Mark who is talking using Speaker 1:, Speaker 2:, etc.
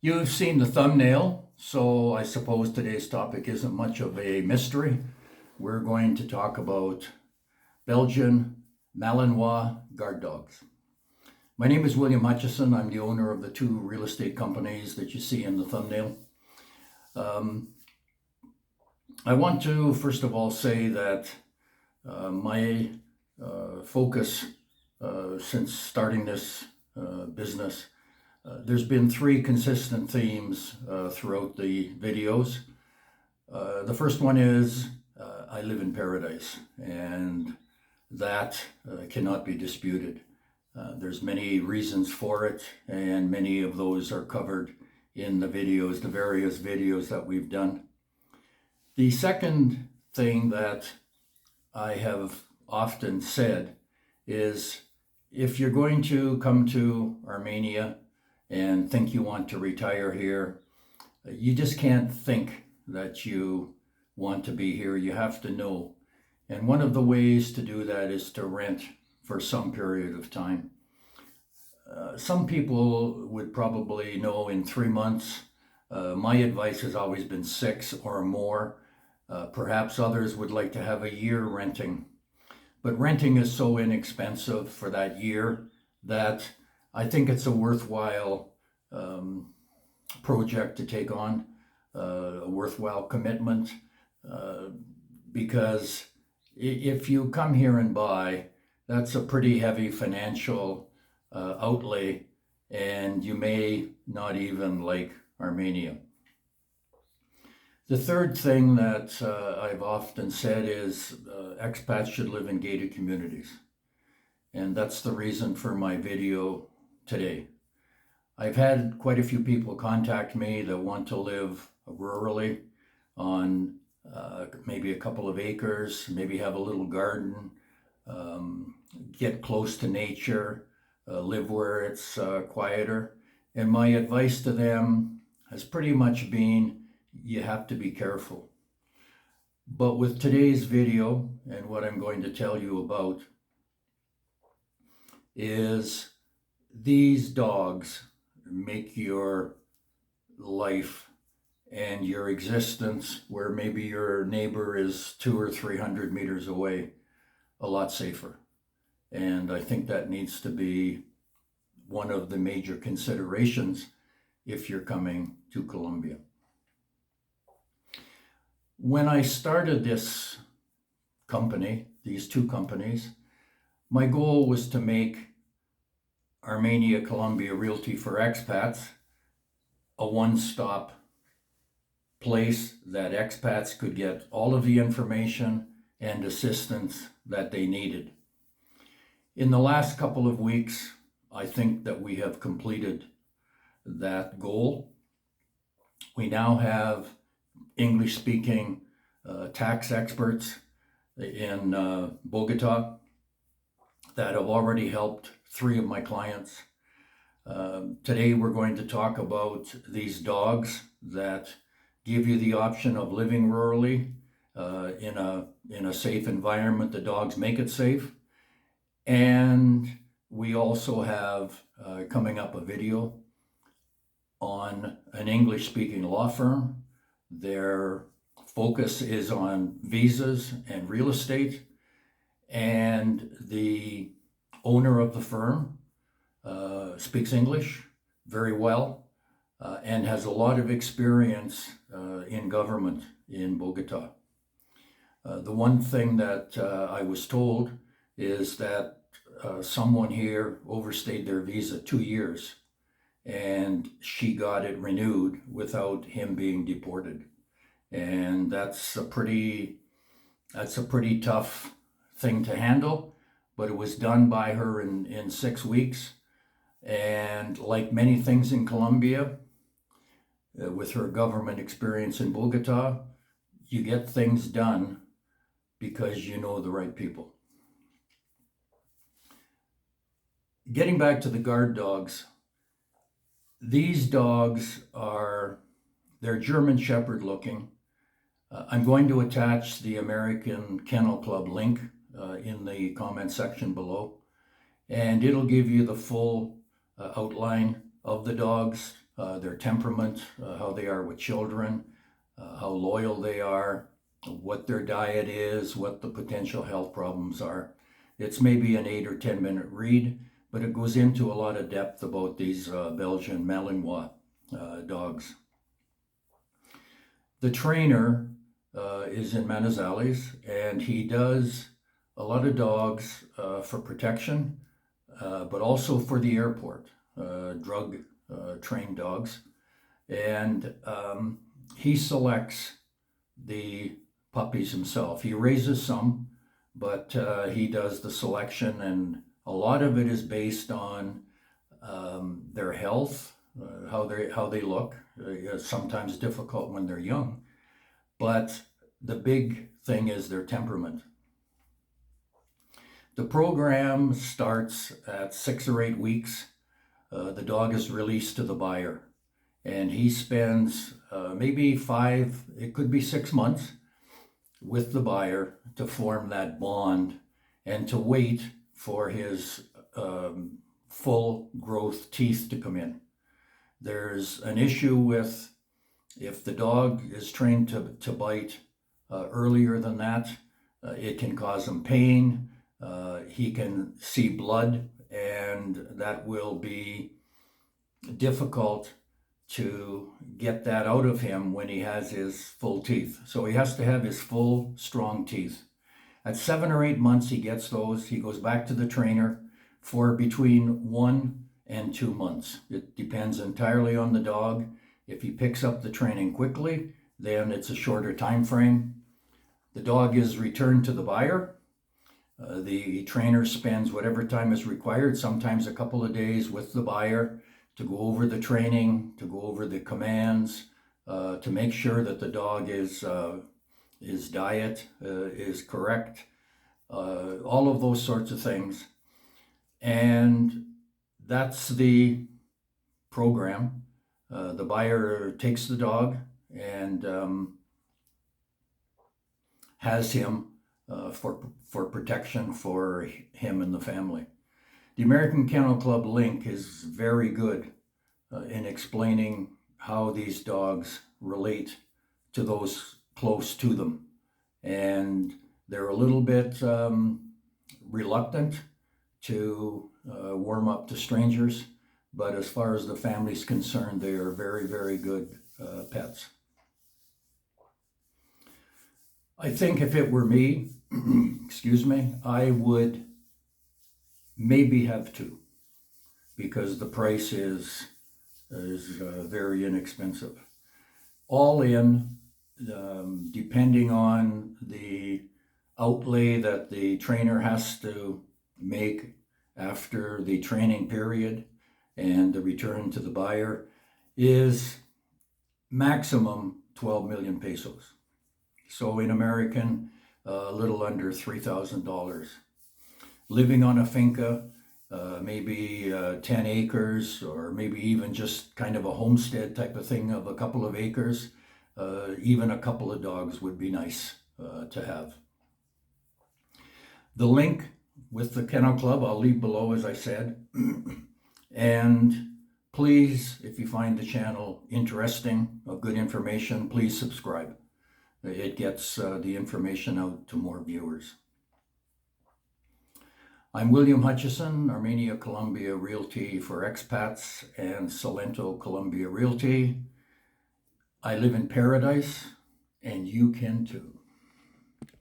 Speaker 1: You've seen the thumbnail, so I suppose today's topic isn't much of a mystery. We're going to talk about Belgian Malinois guard dogs. My name is William Hutchison. I'm the owner of the two real estate companies that you see in the thumbnail. I want to first of all say that my focus since starting this business, there's been three consistent themes throughout the videos. The first one is I live in paradise, and that cannot be disputed. There's many reasons for it, and many of those are covered in the videos, the various videos that we've done. The second thing that I have often said is if you're going to come to Armenia and think you want to retire here, you just can't think that you want to be here. You have to know. And one of the ways to do that is to rent for some period of time. Some people would probably know in 3 months. My advice has always been 6 or more. Perhaps others would like to have a year renting. But renting is so inexpensive for that year that I think it's a worthwhile project to take on, a worthwhile commitment, because if you come here and buy, that's a pretty heavy financial outlay, and you may not even like Armenia. The third thing that I've often said is expats should live in gated communities. And that's the reason for my video today. I've had quite a few people contact me that want to live rurally on maybe a couple of acres, maybe have a little garden, get close to nature, live where it's quieter. And my advice to them has pretty much been, you have to be careful. But with today's video and what I'm going to tell you about is these dogs make your life and your existence, where maybe your neighbor is 200 or 300 meters away, a lot safer. And I think that needs to be one of the major considerations if you're coming to Colombia. When I started this company, these two companies, my goal was to make Armenia Colombia Realty for Expats a one-stop place that expats could get all of the information and assistance that they needed. In the last couple of weeks, I think that we have completed that goal. We now have English-speaking tax experts in Bogota that have already helped 3 of my clients. Today we're going to talk about these dogs that give you the option of living rurally in a safe environment. The dogs make it safe. And we also have coming up a video on an English-speaking law firm. Their focus is on visas and real estate, and the owner of the firm speaks English very well and has a lot of experience in government in Bogota. The one thing that I was told is that someone here overstayed their visa 2 years, and she got it renewed without him being deported. And that's a pretty tough thing to handle, but it was done by her in 6 weeks. And like many things in Colombia, with her government experience in Bogota, you get things done because you know the right people. Getting back to the guard dogs, these dogs they're German Shepherd looking. I'm going to attach the American Kennel Club link in the comment section below, and it'll give you the full outline of the dogs, their temperament, how they are with children, how loyal they are, what their diet is, what the potential health problems are. It's maybe an 8 or 10 minute read, but it goes into a lot of depth about these Belgian Malinois dogs. The trainer is in Manizales, and he does a lot of dogs for protection, but also for the airport, drug trained dogs. And he selects the puppies himself. He raises some, but he does the selection, and a lot of it is based on their health, how they look. It's sometimes difficult when they're young, but the big thing is their temperament. The program starts at 6 or 8 weeks. The dog is released to the buyer, and he spends maybe 5, it could be 6 months with the buyer to form that bond and to wait for his full growth teeth to come in. There's an issue with if the dog is trained to bite earlier than that, it can cause him pain. He can see blood, and that will be difficult to get that out of him when he has his full teeth. So he has to have his full, strong teeth. At 7 or 8 months, he gets those. He goes back to the trainer for between 1 and 2 months. It depends entirely on the dog. If he picks up the training quickly, then it's a shorter time frame. The dog is returned to the buyer. The trainer spends whatever time is required, sometimes a couple of days with the buyer, to go over the training, to go over the commands, to make sure that the dog his diet is correct, all of those sorts of things. And that's the program. The buyer takes the dog and has him for protection for him and the family. The American Kennel Club link is very good in explaining how these dogs relate to those close to them. And they're a little bit reluctant to warm up to strangers, but as far as the family's concerned, they are very, very good pets. I think if it were me, excuse me, I would maybe have 2, because the price is very inexpensive. All in, depending on the outlay that the trainer has to make after the training period and the return to the buyer, is maximum 12 million pesos. So in American, a little under $3,000. Living on a finca, maybe 10 acres, or maybe even just kind of a homestead type of thing of a couple of acres, even a couple of dogs would be nice to have. The link with the Kennel Club I'll leave below, as I said. And please, if you find the channel interesting, of good information, please subscribe. It gets the information out to more viewers. I'm William Hutchison, Armenia Colombia Realty for Expats and Salento Colombia Realty. I live in paradise, and you can too.